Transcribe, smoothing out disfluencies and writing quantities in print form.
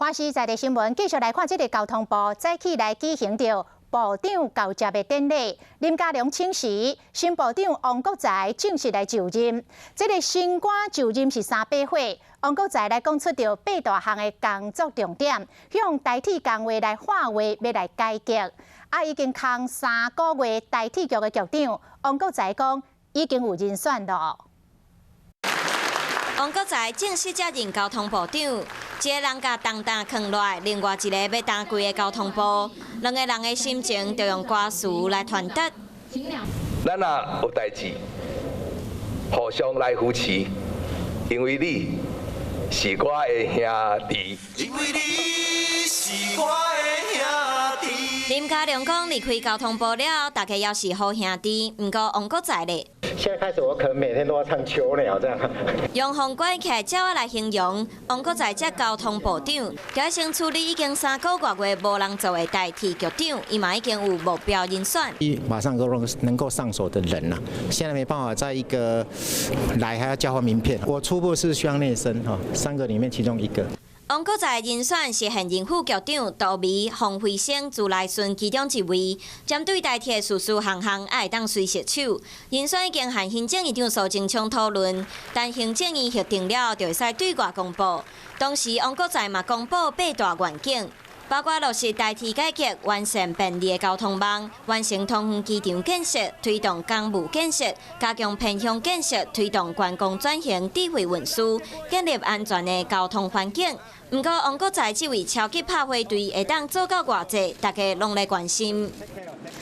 欢喜在地新闻继续来看，这个交通部早起来举行着部长交接的典礼。林佳龙请辞，新部长王国材正式来就任。这个新官就任是3把火，王国材来讲出着8大项的工作重点，向代替工会来化为要来改革。已经空3个月代替局的局长，王国材讲已经有人选了。王国材正式接任交通部长，一个人甲重担扛落来，另外一个要担规个交通部，两个人的心情就用歌词来传达。咱若有代志，互相来扶持，因为你是我的兄弟。因为你是我的兄弟。林佳龙讲离开交通部了，大家也是好兄弟，不过王国材咧。 现在开始，我可能每天都要唱《秋鸟》这样。用红怪客鸟仔来形容，王国材接交通部长，就先处理已经3个月无人做的代替局长，伊嘛已经有目标人选。马上能够上手的人呐，现在没办法在一个来还要交换名片。我初步是希望内生哈，3个里面其中1个。 王国材人选是现任副局长杜美、洪辉生、朱来顺其中一位。针对代替的事项爱当随接手，人选已经和行政院长苏贞昌讨论，但行政院核定了就会使对外公布。当时王国材嘛公布8大愿景。 包括落实代替改革、完善便利的交通网、完成通园机场建设、推动公务建设、加强偏乡建设、推动观光转型、智慧运输、建立安全的交通环境。不过，王国材这位超级拍火队会当做到偌济，大家拢来关心。